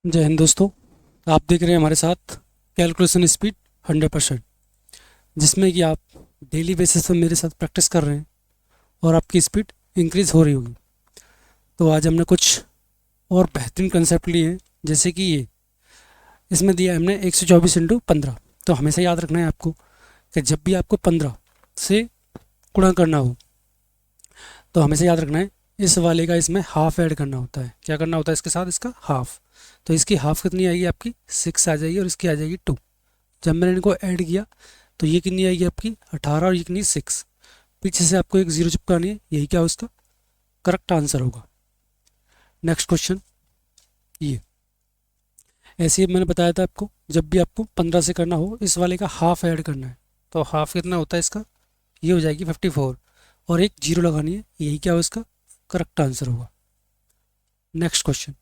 जय हिंद दोस्तों। आप देख रहे हैं हमारे साथ कैलकुलेशन स्पीड 100%, जिसमें कि आप डेली बेसिस पर मेरे साथ प्रैक्टिस कर रहे हैं और आपकी स्पीड इंक्रीज़ हो रही होगी। तो आज हमने कुछ और बेहतरीन कंसेप्ट लिए हैं, जैसे कि ये इसमें दिया है हमने 124 × 15। तो हमेशा याद रखना है आपको कि जब भी आपको 15 से गुणा करना हो तो हमेशा याद रखना है इस वाले का इसमें हाफ ऐड करना होता है। क्या करना होता है इसके साथ? इसका हाफ। तो इसकी हाफ कितनी आएगी? आपकी 6 आ जाएगी और इसकी आ जाएगी 2। जब मैंने इनको ऐड किया तो ये कितनी आएगी? आपकी 18 और ये कितनी? 6। पीछे से आपको एक जीरो चिपकानी है, यही क्या उसका करेक्ट आंसर होगा। नेक्स्ट क्वेश्चन ये ऐसे ही मैंने बताया था आपको, जब भी आपको 15 से करना हो इस वाले का हाफ ऐड करना है। तो हाफ कितना होता है इसका? ये हो जाएगी 54 और एक जीरो लगानी है, यही क्या हो इसका करेक्ट आंसर होगा। नेक्स्ट क्वेश्चन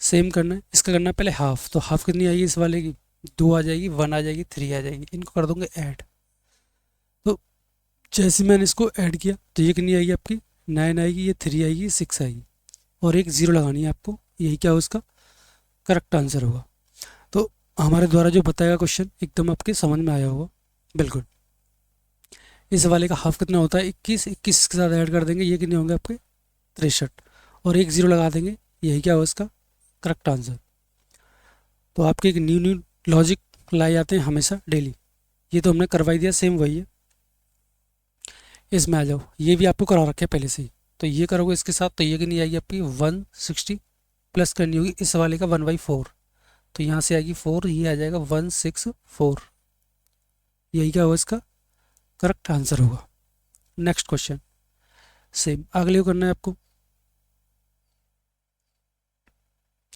सेम करना है, इसका करना है पहले हाफ। तो हाफ कितनी आएगी इस वाले की? 2 आ जाएगी, 1 आ जाएगी, 3 आ जाएगी। इनको कर दूंगे ऐड। तो जैसे मैंने इसको ऐड किया तो ये कितनी आएगी? आपकी 9 आएगी, ये 3 आएगी, 6 आएगी और एक जीरो लगानी है आपको, यही क्या हो उसका करेक्ट आंसर होगा। तो हमारे द्वारा जो बताया क्वेश्चन एकदम आपके समझ में आया होगा। बिल्कुल। इस वाले का हाफ कितना होता है? 21। 21 के साथ ऐड कर देंगे, ये कितने होंगे आपके? 63 और एक जीरो लगा देंगे, यही क्या हो इसका करेक्ट आंसर। तो आपके एक न्यू न्यू लॉजिक लाए जाते हैं हमेशा डेली। ये तो हमने करवाई दिया, सेम वही है। इसमें आ जाओ, ये भी आपको करा रखे पहले से ही। तो ये करोगे इसके साथ तो ये कितनी आएगी आपकी? 160 प्लस करनी होगी इस वाले का 1/4। तो यहाँ से आएगी 4, ये आ जाएगा 164। यही क्या होगा इसका करेक्ट आंसर होगा। नेक्स्ट क्वेश्चन सेम अगले को करना है आपको।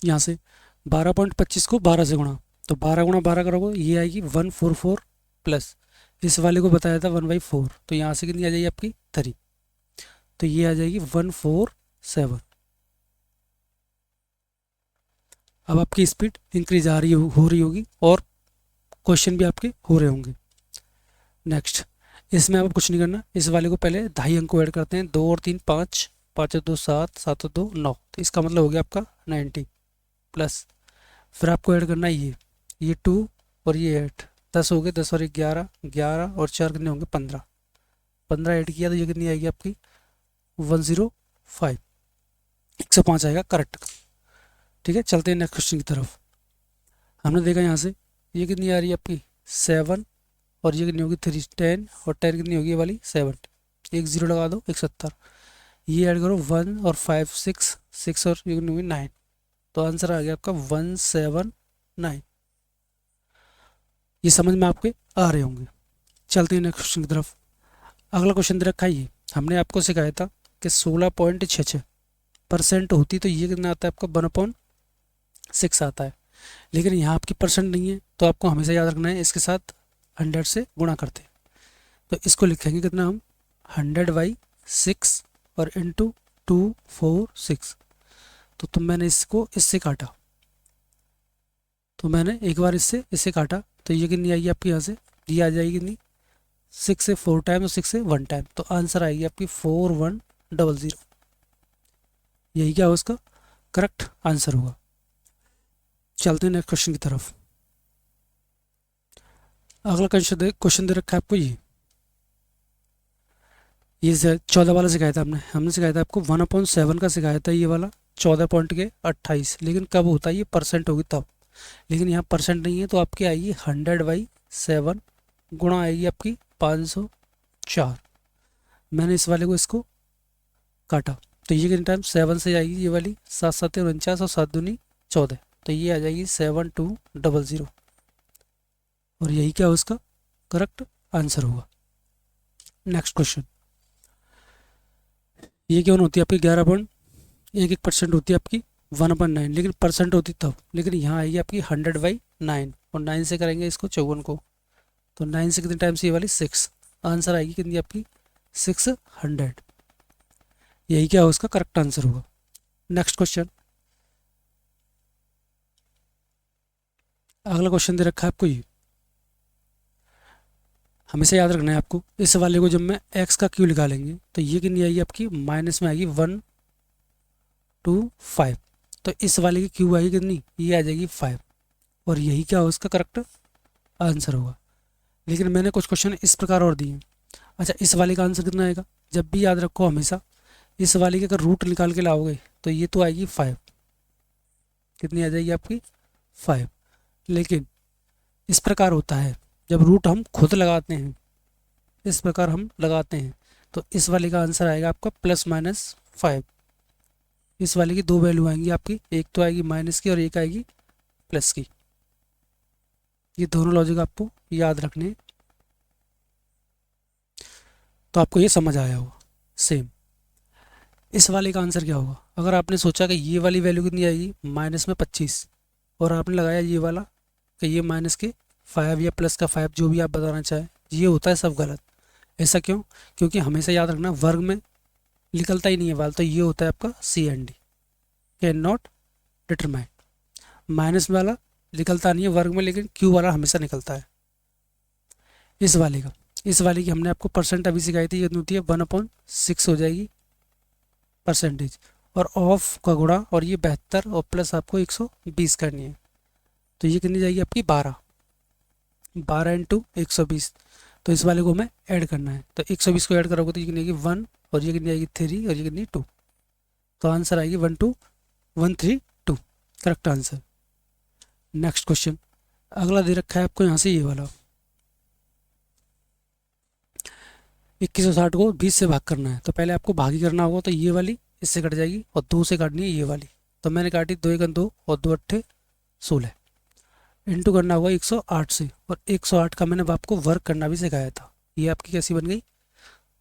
यहाँ से 12.25 को 12 से गुणा, तो 12 × 12 करोगे, ये आएगी 144 प्लस इस वाले को बताया था 1/4। तो यहाँ से कितनी आ जाएगी आपकी? 3। तो ये आ जाएगी 147। अब आपकी स्पीड इंक्रीज हो रही होगी और क्वेश्चन भी आपके हो रहे होंगे। नेक्स्ट इसमें आप कुछ नहीं करना, इस वाले को पहले 2.5 अंक को ऐड करते हैं। 2 और 3 5, 5 और 2 7, 7 और 2 9। तो इसका मतलब हो गया आपका 90 प्लस फिर आपको ऐड करना है ये 2 और ये 8। 10 हो गए, 10 और 1 11, 11 और 4 कितने होंगे? 15। 15 ऐड किया तो ये कितनी आएगी आपकी? 105। 105 आएगा करेक्ट। ठीक है, चलते हैं नेक्स्ट क्वेश्चन की तरफ। हमने देखा यहाँ से ये कितनी आ रही है आपकी? 7 और ये कितनी होगी? 3 10 और 10 कितनी होगी? ये वाली 7। एक जीरो लगा दो, 170। ये ऐड करो 1 और 5 6, 6 और ये कितनी होगी? 9। तो आंसर आ गया आपका 179। ये समझ में आपके आ रहे होंगे। चलते हैं नेक्स्ट क्वेश्चन की तरफ। अगला क्वेश्चन दे रखा है ये हमने आपको सिखाया था कि 16.66% होती तो ये कितना आता है आपका? 1/6 आता है। लेकिन यहाँ आपकी परसेंट नहीं है, तो आपको हमेशा याद रखना है इसके साथ 100 से गुणा करते हैं। तो इसको लिखेंगे कितना हम? 100/6 और इंटू 246। तो मैंने इसको इससे काटा, तो मैंने एक बार इससे काटा तो ये कितनी आएगी आपकी? यहाँ से ये आ जाएगी कितनी? 6 से 4 टाइम और 6 से 1 टाइम। तो आंसर आएगी आपकी 4100। यही क्या हो उसका करेक्ट आंसर होगा। चलते हैं नेक्स्ट क्वेश्चन की तरफ। अगला क्वेश्चन दे रखा है आपको ये 14 वाला सिखाया था हमने सिखाया था आपको 1/7 का सिखाया था, ये वाला 14 पॉइंट के 28। लेकिन कब होता है ये? परसेंट होगी तब। लेकिन यहाँ परसेंट नहीं है, तो आपकी आएगी 100/7 गुणा आएगी आपकी 504। मैंने इस वाले को इसको काटा तो ये कितने टाइम? 7 से आएगी ये वाली 7 7 49 और 7 दूनी 14। तो ये आ जाएगी 7200 और यही क्या उसका करेक्ट आंसर होगा। नेक्स्ट क्वेश्चन ये क्या होती है आपकी? 11.11% होती है आपकी 1/9, लेकिन परसेंट होती तब। लेकिन यहाँ आएगी आपकी 100/9 और 9 से करेंगे इसको 54 को, तो 9 से कितने टाइम से? ये वाली 6। आंसर आएगी कितनी आपकी? 600। यही क्या हो उसका करेक्ट आंसर होगा। नेक्स्ट क्वेश्चन अगला क्वेश्चन दे रखा है आपको ये हमेशा याद रखना है आपको। इस वाले को जब मैं एक्स का क्यू निकालेंगे तो ये कितनी आएगी आपकी? माइनस में आएगी 125। तो इस वाले की क्यू आएगी कितनी, ये आ जाएगी 5, और यही क्या हो उसका करेक्ट आंसर होगा। लेकिन मैंने कुछ क्वेश्चन इस प्रकार और दिए हैं। अच्छा, इस वाले का आंसर कितना आएगा, जब भी याद रखो हमेशा इस वाले की अगर रूट निकाल के लाओगे तो ये तो आएगी 5, कितनी आ जाएगी आपकी 5। लेकिन इस प्रकार होता है जब रूट हम खुद लगाते हैं, इस प्रकार हम लगाते हैं, तो इस वाले का आंसर आएगा आपका +-5। इस वाले की दो वैल्यू आएंगी आपकी, एक तो आएगी माइनस की और एक आएगी प्लस की। ये दोनों लॉजिक आपको याद रखने हैं। तो आपको ये समझ आया होगा। सेम इस वाले का आंसर क्या होगा, अगर आपने सोचा कि ये वाली वैल्यू कितनी आएगी -25, और आपने लगाया ये वाला कि ये माइनस के 5 या प्लस का 5, जो भी आप बताना चाहें, ये होता है सब गलत। ऐसा क्यों, क्योंकि हमेशा याद रखना वर्ग में निकलता ही नहीं है वाल, तो ये होता है आपका CND, can not determine. Minus वाला निकलता नहीं है वर्ग में, लेकिन क्यू वाला हमेशा निकलता है। इस वाले की हमने आपको परसेंट अभी सिखाई थी, ये होती है 1/6 हो जाएगी परसेंटेज, और ऑफ का गुणा, और ये 72 और प्लस आपको 120 करनी है, तो ये कितनी जाएगी आपकी 12 इंटू 120। तो इस वाले को हमें ऐड करना है, तो 120 को ऐड करोगे तो ये कितनी आएगी 1, और ये कितनी आएगी 3, और ये कितनी 2। तो आंसर आएगी 12132, करेक्ट आंसर। नेक्स्ट क्वेश्चन, अगला दे रखा है आपको यहाँ से ये वाला, 2160 को 20 से भाग करना है, तो पहले आपको भागी करना होगा, तो ये वाली इससे कट जाएगी और 2 से काटनी है ये वाली, तो मैंने काटी 2 × 2 और 2 × 8 16। इंटू करना होगा 108 से, और 108 का मैंने आपको वर्ग करना भी सिखाया था। ये आपकी कैसी बन गई,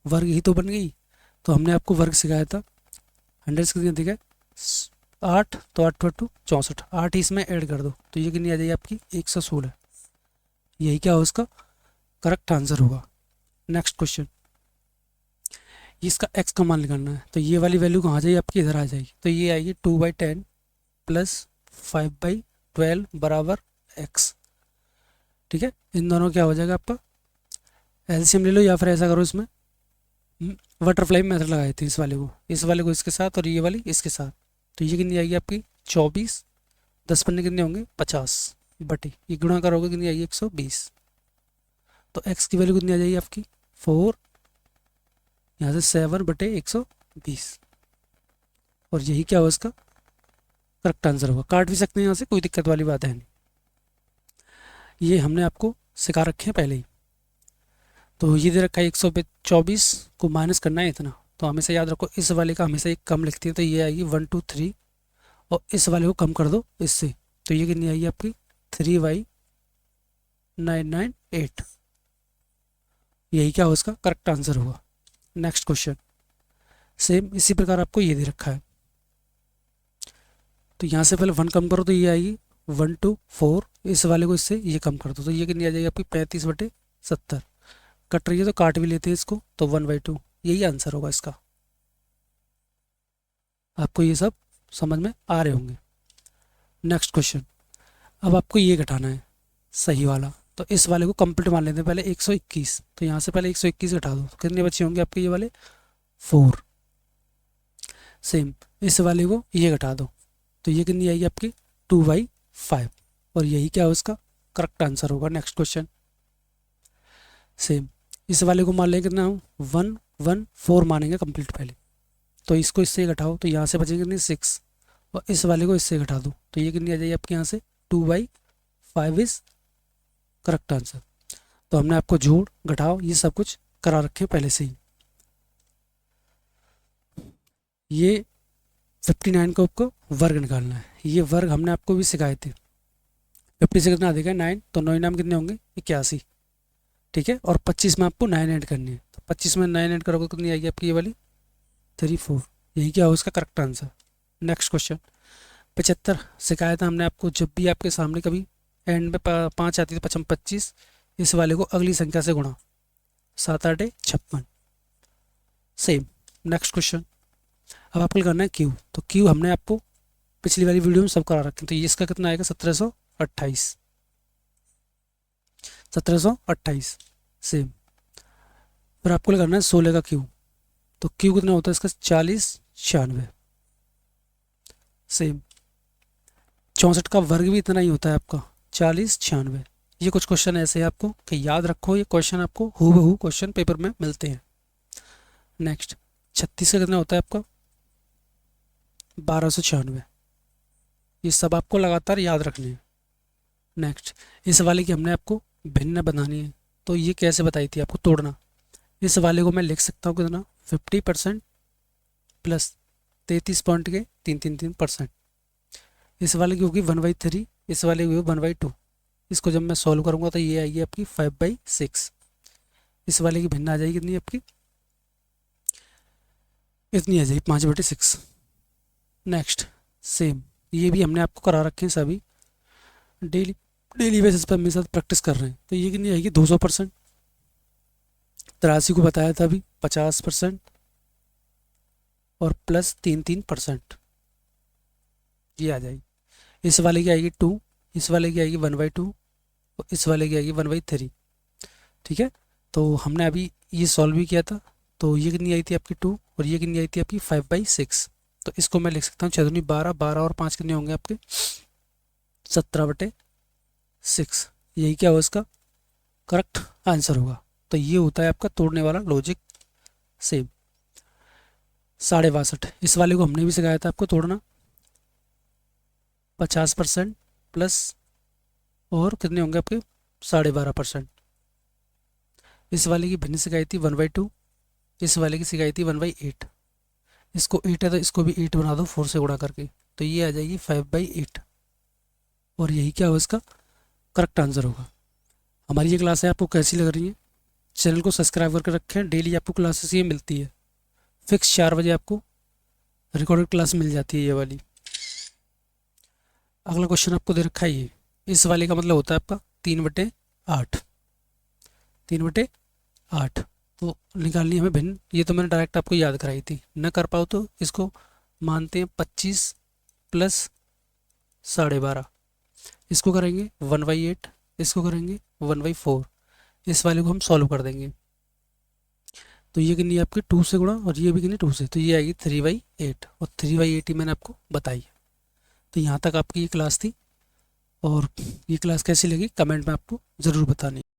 वर्ग ही तो बन गई। तो हमने आपको वर्ग सिखाया था 100 से कितनी, ठीक है 8, तो 8 × 2 64, 8 इसमें ऐड कर दो तो ये कितनी आ जाएगी आपकी 116। यही क्या हो उसका करेक्ट आंसर होगा। नेक्स्ट क्वेश्चन, इसका x का मान निकालना है, तो ये वाली वैल्यू कहाँ आ जाएगी आपकी, इधर आ जाएगी, तो ये आएगी 2/10 + 5/12 बराबर x। ठीक है, इन दोनों क्या हो जाएगा आपका एलसीएम ले लो, या फिर ऐसा करो इसमें बटरफ्लाई मेथड लगाए थे, इस वाले को इसके साथ और ये वाली इसके साथ, तो ये कितनी आएगी आपकी 24, 10 पन्ने कितने होंगे 50 बटे, ये गुणा करोगे कितनी आएगी 120। तो x की वैल्यू कितनी आ जाएगी आपकी 4, यहाँ से 7/120, और यही क्या हो इसका करेक्ट आंसर होगा। काट भी सकते हैं यहाँ से, कोई दिक्कत वाली बात है नहीं, ये हमने आपको सिखा रखे हैं पहले ही। तो ये दे रखा है 124 को माइनस करना है इतना, तो हमेशा याद रखो इस वाले का हमेशा एक कम लिखते हैं, तो ये आएगी 1 2 3, और इस वाले को कम कर दो इससे, तो ये कितनी आएगी आपकी 3y998। यही क्या हो इसका करेक्ट आंसर होगा। नेक्स्ट क्वेश्चन, सेम इसी प्रकार आपको ये दे रखा है, तो यहाँ से पहले 1 कम करो तो ये आएगी 1 2 4, इस वाले को इससे ये कम कर दो तो ये कितनी आ जाएगी आपकी 35/70। कट रही है तो काट भी लेते हैं इसको, तो 1/2, यही आंसर होगा इसका। आपको ये सब समझ में आ रहे होंगे। नेक्स्ट क्वेश्चन, अब आपको ये घटाना है सही वाला, तो इस वाले को कंप्लीट मान लेते हैं पहले 121, तो यहाँ से पहले 121 घटा दो तो कितने बच्चे होंगे आपके ये वाले 4। सेम इस वाले को ये घटा दो तो ये कितनी आएगी आपकी 2/5, और यही क्या है उसका करेक्ट आंसर होगा। नेक्स्ट क्वेश्चन, सेम इस वाले को मान लेंगे कितना हम 114 मानेंगे कंप्लीट पहले, तो इसको इससे घटाओ तो यहाँ से बचेंगे कितने 6, और इस वाले को इससे घटा दो तो ये कितनी आ जाएगी आपके यहाँ से 2/5 इज करेक्ट आंसर। तो हमने आपको जोड़ घटाओ ये सब कुछ करा रखे पहले से ही। ये 59 को आपको वर्ग निकालना है, ये वर्ग हमने आपको भी सिखाए थे। 50 से कितना देगा 9, तो 9 नाम कितने होंगे 81, ठीक है, और 25 में आपको 9 ऐड करनी है, तो 25 में 9 ऐड करोगे कितनी आएगी आपकी ये वाली 34। यही क्या हो इसका करेक्ट आंसर। नेक्स्ट क्वेश्चन, 75 सिखाया था हमने आपको, जब भी आपके सामने कभी एंड में 5 आती है तो 25, इस वाले को अगली संख्या से गुणा, 7 8 56। सेम नेक्स्ट क्वेश्चन, अब आपको करना है क्यू, तो क्यू हमने आपको पिछली वाली वीडियो में सब करा रखे हैं, तो ये इसका कितना आएगा 1728, 1728। सेम फिर आपको करना है 16 का क्यू, तो क्यू कितना होता है इसका 40 96। सेम 64 का वर्ग भी इतना ही होता है आपका 40 96। ये कुछ क्वेश्चन ऐसे हैं आपको कि याद रखो, ये क्वेश्चन आपको हूबहू क्वेश्चन पेपर में मिलते हैं। नेक्स्ट 36 का कितना होता है आपका 1296। ये सब आपको लगातार याद रखने हैं। नेक्स्ट इस वाले की हमने आपको भिन्न बनानी है, तो ये कैसे बताई थी आपको तोड़ना। इस वाले को मैं लिख सकता हूँ कितना 50% प्लस 33 पॉइंट के 3 इस वाले की होगी 1/3, इस वाले की होगी 1/2। इसको जब मैं सॉल्व करूँगा तो ये आएगी आपकी 5/6। इस वाले की भिन्न आ जाएगी कितनी आपकी, इतनी आ जाएगी 5/6। नेक्स्ट सेम, ये भी हमने आपको करा रखे हैं सभी, डेली डेली बेसिस पर मेरे साथ प्रैक्टिस कर रहे हैं। तो ये कितनी आएगी 200%। 83 को बताया था अभी 50% और प्लस 3% ये आ जाएगी। इस वाले की आएगी 2, इस वाले की आएगी 1/2 और इस वाले की आएगी 1/3। ठीक है, तो हमने अभी ये सॉल्व भी किया था, तो ये कितनी आई थी आपकी 2 और ये कितनी आई थी आपकी 5/6। तो इसको मैं लिख सकता हूँ 6 दूनी 12, 12 और 5 कितने होंगे आपके 17/6। यही क्या होगा इसका करेक्ट आंसर होगा। तो ये होता है आपका तोड़ने वाला लॉजिक सेम। 62, इस वाले को हमने भी सिखाया था आपको तोड़ना। 50% प्लस और कितने होंगे आपके 12.5%। इस वाले की भिन्न सिखाई थी 1/2, इस वाले की सिखाई थी 1/8। इसको 8 है तो इसको भी 8 बना दो 4 से गुणा करके, तो ये आ जाएगी 5/8 और यही क्या होगा इसका करेक्ट आंसर होगा। हमारी ये क्लास है आपको कैसी लग रही है, चैनल को सब्सक्राइब करके रखें। डेली आपको क्लासेस ये मिलती है, फिक्स 4 बजे आपको रिकॉर्डेड क्लास मिल जाती है ये वाली। अगला क्वेश्चन आपको दे रखा है ये, इस वाले का मतलब होता है आपका 3/8, 3/8। तो निकालनी हमें भिन्न, ये तो मैंने डायरेक्ट आपको याद कराई थी, न कर पाओ तो इसको मानते हैं 25 प्लस 12.5। इसको करेंगे 1/8, इसको करेंगे 1/4। इस वाले को हम सॉल्व कर देंगे, तो ये कितनी आपकी 2 से गुणा और ये भी कितनी 2 से, तो ये आएगी 3/8 और 3/8 ही मैंने आपको बताई। तो यहाँ तक आपकी ये क्लास थी और ये क्लास कैसी लगी कमेंट में आपको ज़रूर बतानी है।